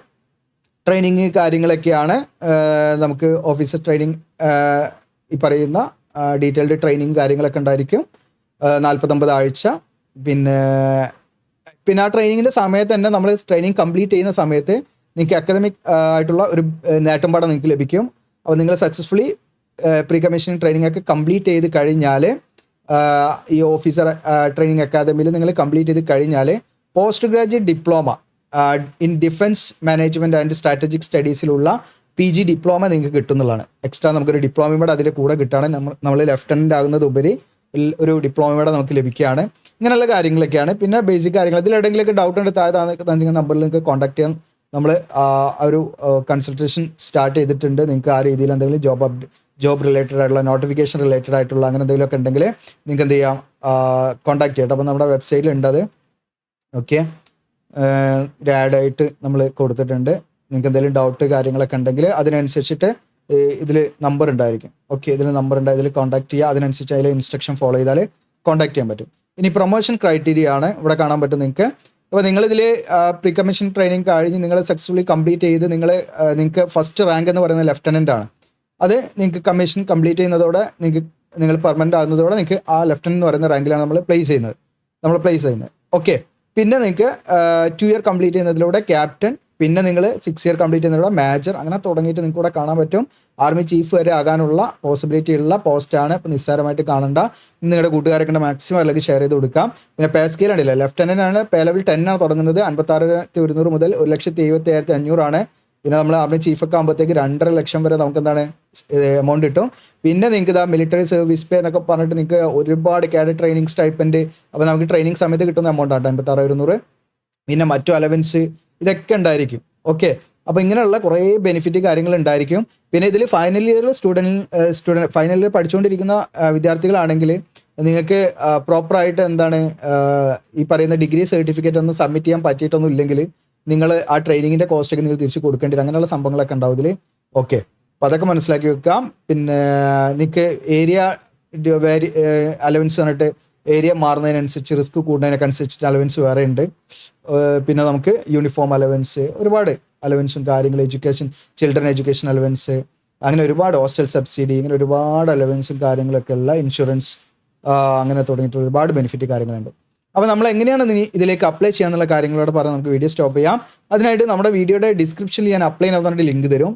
ട്രെയിനിങ് കാര്യങ്ങളൊക്കെയാണ് നമുക്ക് ഓഫീസർ ട്രെയിനിങ്, ഈ പറയുന്ന ഡീറ്റെയിൽഡ് ട്രെയിനിങ് കാര്യങ്ങളൊക്കെ ഉണ്ടായിരിക്കും. 49 ആഴ്ച. പിന്നെ ആ ട്രെയിനിങ്ങിൻ്റെ സമയത്ത് തന്നെ നമ്മൾ ട്രെയിനിങ് കംപ്ലീറ്റ് ചെയ്യുന്ന സമയത്ത് നിങ്ങൾക്ക് അക്കാദമിക് ആയിട്ടുള്ള ഒരു നേട്ടം പാഠം നിങ്ങൾക്ക് ലഭിക്കും. അപ്പോൾ നിങ്ങൾ സക്സസ്ഫുള്ളി പ്രീ കമ്മീഷനിങ് ട്രെയിനിങ് ഒക്കെ കംപ്ലീറ്റ് ചെയ്ത് കഴിഞ്ഞാൽ, ഈ ഓഫീസർ ട്രെയിനിങ് അക്കാദമിയിൽ നിങ്ങൾ കംപ്ലീറ്റ് ചെയ്ത് കഴിഞ്ഞാൽ post graduate diploma in defence management and strategic സ്റ്റഡീസിലുള്ള PG ഡിപ്ലോമ നിങ്ങൾക്ക് കിട്ടുന്നതാണ്. എക്സ്ട്രാ നമുക്കൊരു ഡിപ്ലോമയും കൂടെ അതിൻ്റെ കൂടെ കിട്ടുകയാണ്. നമ്മൾ ലെഫ്റ്റനൻ്റ് ആകുന്നത് ഉപരി ഒരു ഡിപ്ലോമയുടെ നമുക്ക് ലഭിക്കുകയാണ്. ഇങ്ങനെയുള്ള കാര്യങ്ങളൊക്കെയാണ്. പിന്നെ ബേസിക് കാര്യങ്ങൾ, ഇതിലെവിടെയെങ്കിലൊക്കെ ഡൗട്ട് ഉണ്ട് താഴെ നമ്പറിൽ നിങ്ങൾക്ക് കോൺടാക്ട് ചെയ്യാം. നമ്മൾ ഒരു കൺസൾട്ടേഷൻ സ്റ്റാർട്ട് ചെയ്തിട്ടുണ്ട്. നിങ്ങൾക്ക് ആ രീതിയിൽ എന്തെങ്കിലും ജോബ് റിലേറ്റഡ് ആയിട്ടുള്ള, നോട്ടിഫിക്കേഷൻ റിലേറ്റഡ് ആയിട്ടുള്ള അങ്ങനെ എന്തെങ്കിലുമൊക്കെ ഉണ്ടെങ്കിൽ നിങ്ങൾക്ക് എന്ത് ചെയ്യാം, കോൺടാക്ട് ചെയ്യട്ടെ. അപ്പോൾ നമ്മുടെ വെബ്സൈറ്റിലുണ്ട് അത്. ഓക്കെ, ആഡായിട്ട് നമ്മൾ കൊടുത്തിട്ടുണ്ട്. നിങ്ങൾക്ക് എന്തെങ്കിലും ഡൗട്ട് കാര്യങ്ങളൊക്കെ ഉണ്ടെങ്കിൽ അതിനനുസരിച്ചിട്ട് ഇതിൽ നമ്പർ ഉണ്ടായിരിക്കും. ഓക്കെ, ഇതിൽ നമ്പർ ഉണ്ട്, ഇതിൽ കോൺടാക്ട് ചെയ്യുക. അതിനനുസരിച്ച് അതിൽ ഇൻസ്ട്രക്ഷൻ ഫോളോ ചെയ്താൽ കോൺടാക്ട് ചെയ്യാൻ പറ്റും. ഇനി പ്രൊമോഷൻ ക്രൈറ്റീരിയ ആണ് ഇവിടെ കാണാൻ പറ്റും നിങ്ങൾക്ക്. അപ്പോൾ നിങ്ങളിതിൽ പ്രീ കമ്മീഷൻ ട്രെയിനിങ് കഴിഞ്ഞ് നിങ്ങൾ സക്സസ്ഫുള്ളി കംപ്ലീറ്റ് ചെയ്ത് നിങ്ങൾക്ക് ഫസ്റ്റ് റാങ്ക് എന്ന് പറയുന്നത് ലെഫ്റ്റനൻ്റ് ആണ്. അത് നിങ്ങൾക്ക് കമ്മീഷൻ കംപ്ലീറ്റ് ചെയ്യുന്നതോടെ നിങ്ങൾ പെർമനൻ്റ് ആകുന്നതോടെ നിങ്ങൾക്ക് ആ ലെഫ്റ്റനൻ്റ് എന്ന് പറയുന്ന റാങ്കിലാണ് നമ്മൾ പ്ലേസ് ചെയ്യുന്നത്. ഓക്കെ, പിന്നെ നിങ്ങൾക്ക് 2 year കംപ്ലീറ്റ് ചെയ്യുന്നതിലൂടെ ക്യാപ്റ്റൻ, പിന്നെ നിങ്ങൾ 6 year കംപ്ലീറ്റ് ചെയ്യുന്നതിലൂടെ മേജർ, അങ്ങനെ തുടങ്ങിയിട്ട് നിങ്ങൾക്ക് ഇവിടെ കാണാൻ പറ്റും. ആർമി ചീഫ് വരെ ആകാനുള്ള പോസിബിലിറ്റി ഉള്ള പോസ്റ്റാണ്. ഇപ്പോൾ നിസ്സാരമായിട്ട് കാണണ്ട. നിങ്ങളുടെ കൂട്ടുകാരൊക്കെ മാക്സിമം അല്ലെങ്കിൽ ഷെയർ ചെയ്ത് കൊടുക്കാം. പിന്നെ പേ സ്കെയിൽ ഉണ്ടല്ലോ, ലെഫ്റ്റനൻ്റ് ആണ് പേ ലെവൽ 10 ആണ് തുടങ്ങുന്നത്. 56,100 മുതൽ 1,77,500 ആണ്. പിന്നെ നമ്മൾ ആർമി ചീഫൊക്കെ ആകുമ്പോഴത്തേക്ക് 2.5 ലക്ഷം വരെ നമുക്ക് എന്താണ് എമൗണ്ട് കിട്ടും. പിന്നെ നിങ്ങൾക്ക് ഇതാ മിലിറ്ററി സർവീസ് പേ എന്നൊക്കെ പറഞ്ഞിട്ട് നിങ്ങൾക്ക് ഒരുപാട് കാഡറ്റ് ട്രെയിനിങ് സ്റ്റൈപ്പൻഡ്, അപ്പോൾ നമുക്ക് ട്രെയിനിങ് സമയത്ത് കിട്ടുന്ന എമൗണ്ട് ആണ് 56,100. പിന്നെ മറ്റു അലവൻസ് ഇതൊക്കെ ഉണ്ടായിരിക്കും. ഓക്കെ, അപ്പോൾ ഇങ്ങനെയുള്ള കുറേ ബെനിഫിറ്റ് കാര്യങ്ങൾ ഉണ്ടായിരിക്കും. പിന്നെ ഇതിൽ ഫൈനൽ ഇയർ ഫൈനൽ ഇയർ പഠിച്ചുകൊണ്ടിരിക്കുന്ന വിദ്യാർത്ഥികളാണെങ്കിൽ നിങ്ങൾക്ക് പ്രോപ്പറായിട്ട് എന്താണ് ഈ പറയുന്ന ഡിഗ്രി സർട്ടിഫിക്കറ്റ് ഒന്നും സബ്മിറ്റ് ചെയ്യാൻ പറ്റിയിട്ടൊന്നും ഇല്ലെങ്കിൽ നിങ്ങൾ ആ ട്രെയിനിങ്ങിൻ്റെ കോസ്റ്റൊക്കെ നിങ്ങൾ തിരിച്ച് കൊടുക്കേണ്ടി വരും. അങ്ങനെയുള്ള സംഭവങ്ങളൊക്കെ ഉണ്ടാവും ഇതിൽ. ഓക്കെ, അപ്പോൾ അതൊക്കെ മനസ്സിലാക്കി വെക്കാം. പിന്നെ നിങ്ങൾക്ക് ഏരിയ അലവൻസ് പറഞ്ഞിട്ട് ഏരിയ മാറുന്നതിനനുസരിച്ച് റിസ്ക് കൂടുന്നതിനൊക്കെ അനുസരിച്ചിട്ട് അലവൻസ് വേറെ ഉണ്ട്. പിന്നെ നമുക്ക് യൂണിഫോം അലവൻസ്, ഒരുപാട് അലവൻസും കാര്യങ്ങൾ, ചിൽഡ്രൻ എഡ്യൂക്കേഷൻ അലവൻസ്, അങ്ങനെ ഒരുപാട് ഹോസ്റ്റൽ സബ്സിഡി, ഇങ്ങനെ ഒരുപാട് അലവൻസും കാര്യങ്ങളൊക്കെ ഉള്ള ഇൻഷുറൻസ്, അങ്ങനെ തുടങ്ങിയിട്ട് ഒരുപാട് ബെനിഫിറ്റ് കാര്യങ്ങളുണ്ട്. അപ്പോൾ നമ്മൾ എങ്ങനെയാണ് ഇതിലേക്ക് അപ്ലൈ ചെയ്യാന്നുള്ള കാര്യങ്ങളോട് പറഞ്ഞ് നമുക്ക് വീഡിയോ സ്റ്റോപ്പ് ചെയ്യാം. അതിനായിട്ട് നമ്മുടെ വീഡിയോയുടെ ഡിസ്ക്രിപ്ഷനിൽ ഞാൻ അപ്ലൈ ചെയ്യാൻ ലിങ്ക് തരും.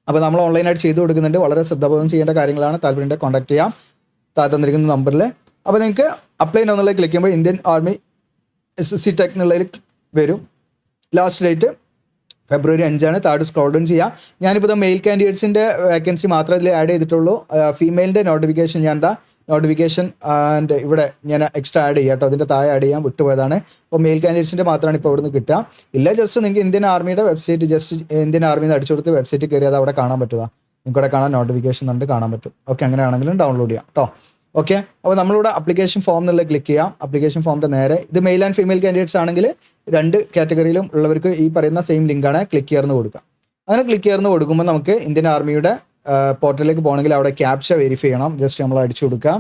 അപ്പോൾ നമ്മൾ ഓൺലൈനായിട്ട് ചെയ്ത് കൊടുക്കുന്നുണ്ട്. വളരെ ശ്രദ്ധാപൂർവ്വം ചെയ്യേണ്ട കാര്യങ്ങളാണ്. താല്പര്യം കോൺടാക്ട് ചെയ്യാം താഴെ തന്നിരിക്കുന്ന നമ്പറിൽ. അപ്പോൾ നിങ്ങൾക്ക് അപ്ലൈ എന്നുള്ളത് ക്ലിക്ക് ചെയ്യുമ്പോൾ ഇന്ത്യൻ ആർമി SSC ടെക് എന്നുള്ളതിൽ വരും. ലാസ്റ്റ് ഡേറ്റ് February 5 താഴെ സ്ക്രോൾ ഡൗൺ ചെയ്യാം. ഞാനിപ്പോൾ മെയിൽ കാൻഡിഡേറ്റ്സിൻ്റെ വേക്കൻസി മാത്രമേ ഇതിൽ ആഡ് ചെയ്തിട്ടുള്ളൂ. ഫീമെയിലിൻ്റെ നോട്ടിഫിക്കേഷൻ നോട്ടിഫിക്കേഷൻ ആൻഡ് ഇവിടെ ഞാൻ എക്സ്ട്രാ ആഡ് ചെയ്യാം കേട്ടോ. അതിൻ്റെ താഴെ ആഡ് ചെയ്യാൻ വിട്ടുപോയതാണ്. അപ്പോൾ മെയിൽ കാൻഡിഡേറ്റ്സിൻ്റെ മാത്രമാണ് ഇപ്പോൾ ഇവിടുന്ന് കിട്ടുക. ഇല്ല, ജസ്റ്റ് നിങ്ങൾക്ക് ഇന്ത്യൻ ആർമിയുടെ വെബ്സൈറ്റ്, ഇന്ത്യൻ ആർമിന്ന് അടിച്ചു കൊടുത്ത് വെബ്സൈറ്റിൽ കയറി അത് അവിടെ കാണാൻ പറ്റുക. നിങ്ങൾക്ക് അവിടെ കാണാൻ നോട്ടിഫിക്കേഷൻ ഉണ്ട്, കാണാൻ പറ്റും. ഓക്കെ, അങ്ങനെയാണെങ്കിലും ഡൗൺലോഡ് ചെയ്യാം കേട്ടോ. ഓക്കെ, അപ്പോൾ നമ്മളിവിടെ അപ്ലിക്കേഷൻ ഫോം എന്നുള്ളത് ക്ലിക്ക് ചെയ്യാം. അപ്ലിക്കേഷൻ ഫോമിൻ്റെ നേരെ ഇത് മെയിൽ ആൻഡ് ഫീമെയിൽ കാൻഡിഡേറ്റ്സ് ആണെങ്കിൽ 2 കാറ്റഗറിയിലും ഉള്ളവർക്ക് ഈ പറയുന്ന സെയിം ലിങ്കാണ് ക്ലിക്ക് ചെയ്യുന്നത് കൊടുക്കുക. അങ്ങനെ ക്ലിക്ക് ചെയ്യുന്നത് കൊടുക്കുമ്പോൾ നമുക്ക് ഇന്ത്യൻ ആർമിയുടെ പോർട്ടലിലേക്ക് പോകണമെങ്കിൽ അവിടെ ക്യാപ്ച വെരിഫൈ ചെയ്യണം. ജസ്റ്റ് നമ്മൾ അടിച്ചു കൊടുക്കാം.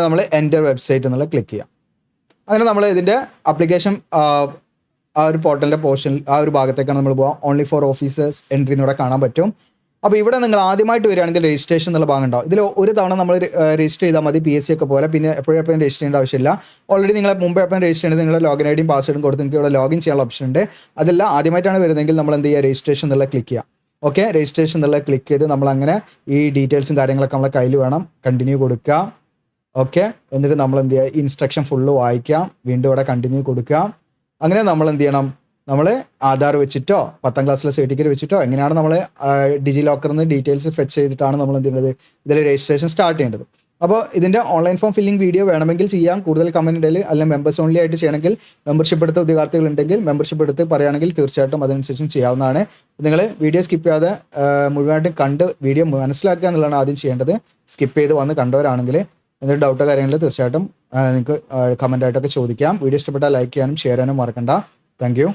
നമ്മൾ എൻ്റർ വെബ്സൈറ്റ് എന്നുള്ള ക്ലിക്ക് ചെയ്യാം. അങ്ങനെ നമ്മൾ ഇതിൻ്റെ അപ്ലിക്കേഷൻ ആ ഒരു പോർട്ടലിൻ്റെ പോർഷനിൽ ആ ഒരു ഭാഗത്തേക്കാണ് നമ്മൾ പോകാം. ഓൺലി ഫോർ ഓഫീസേഴ്സ് എൻട്രി എന്നിവിടെ കാണാൻ പറ്റും. അപ്പോൾ ഇവിടെ നിങ്ങൾ ആദ്യമായിട്ട് വരികയാണെങ്കിൽ രജിസ്ട്രേഷൻ എന്നുള്ള ഭാഗം ഉണ്ടാവും. ഇതിൽ ഒരു തവണ നമ്മൾ രജിസ്റ്റർ ചെയ്താൽ മതി, PSC ഒക്കെ പോലെ. പിന്നെ എപ്പോഴും രജിസ്റ്റർ ചെയ്യേണ്ട ആവശ്യമില്ല. ഓൾറെഡി നിങ്ങൾ മുമ്പ് രജിസ്റ്റർ ചെയ്യേണ്ടത് നിങ്ങളുടെ ലോഗിൻ ഐഡിയും പാസ്വേഡും കൊടുത്ത് നിങ്ങൾക്ക് ഇവിടെ ലോഗിൻ ചെയ്യാനുള്ള ഓപ്ഷൻ ഉണ്ട്. അതല്ല ആദ്യമായിട്ടാണ് വരുന്നതെങ്കിൽ നമ്മൾ എന്ത് ചെയ്യുക, രജിസ്ട്രേഷൻ എന്നുള്ള ക്ലിക്ക് ചെയ്യാം. ഓക്കെ, രജിസ്ട്രേഷൻ എന്നുള്ള ക്ലിക്ക് ചെയ്ത് നമ്മളങ്ങനെ ഈ ഡീറ്റെയിൽസും കാര്യങ്ങളൊക്കെ നമ്മളെ കയ്യിൽ വേണം. കണ്ടിന്യൂ കൊടുക്കുക. ഓക്കെ, എന്നിട്ട് നമ്മൾ എന്ത് ചെയ്യുക, ഇൻസ്ട്രക്ഷൻ ഫുള്ള് വായിക്കാം. വീണ്ടും ഇവിടെ കണ്ടിന്യൂ കൊടുക്കുക. അങ്ങനെ നമ്മൾ എന്ത് ചെയ്യണം, നമ്മൾ ആധാർ വെച്ചിട്ടോ 10ാം ക്ലാസ്സിലെ സർട്ടിഫിക്കറ്റ് വെച്ചിട്ടോ എങ്ങനെയാണ് നമ്മൾ ഡിജി ലോക്കറിൽ നിന്ന് ഡീറ്റെയിൽസ് ഫെച്ച് ചെയ്തിട്ടാണ് നമ്മൾ എന്ത് ചെയ്യുന്നത്, ഇതിൽ രജിസ്ട്രേഷൻ സ്റ്റാർട്ട് ചെയ്യേണ്ടത്. അപ്പോൾ ഇതിൻ്റെ ഓൺലൈൻ ഫോം ഫില്ലിംഗ് വീഡിയോ വേണമെങ്കിൽ ചെയ്യാം. കൂടുതൽ കമൻറ്റ് ഇടയിൽ അല്ലെങ്കിൽ മെമ്പേഴ്സ് ഓൺലി ആയിട്ട് ചെയ്യണമെങ്കിൽ മെമ്പർഷിപ്പ് എടുത്ത ഉദ്യോഗാർത്ഥികൾ ഉണ്ടെങ്കിൽ മെമ്പർഷിപ്പ് എടുത്ത് പറയുകയാണെങ്കിൽ തീർച്ചയായിട്ടും അതനുസരിച്ച് ചെയ്യാവുന്നതാണ്. നിങ്ങൾ വീഡിയോ സ്കിപ്പ് ചെയ്യാതെ മുഴുവനായിട്ടും കണ്ട് വീഡിയോ മനസ്സിലാക്കുക എന്നുള്ളതാണ് ആദ്യം ചെയ്യേണ്ടത്. സ്കിപ്പ് ചെയ്ത് വന്ന് കണ്ടവരാണെങ്കിൽ എന്തെങ്കിലും ഡൗട്ടോ കാര്യങ്ങളിൽ തീർച്ചയായിട്ടും നിങ്ങൾക്ക് കമൻ്റായിട്ടൊക്കെ ചോദിക്കാം. വീഡിയോ ഇഷ്ടപ്പെട്ടാൽ ലൈക്ക് ചെയ്യാനും ഷെയർ ചെയ്യാനും മറക്കണ്ട. Thank you.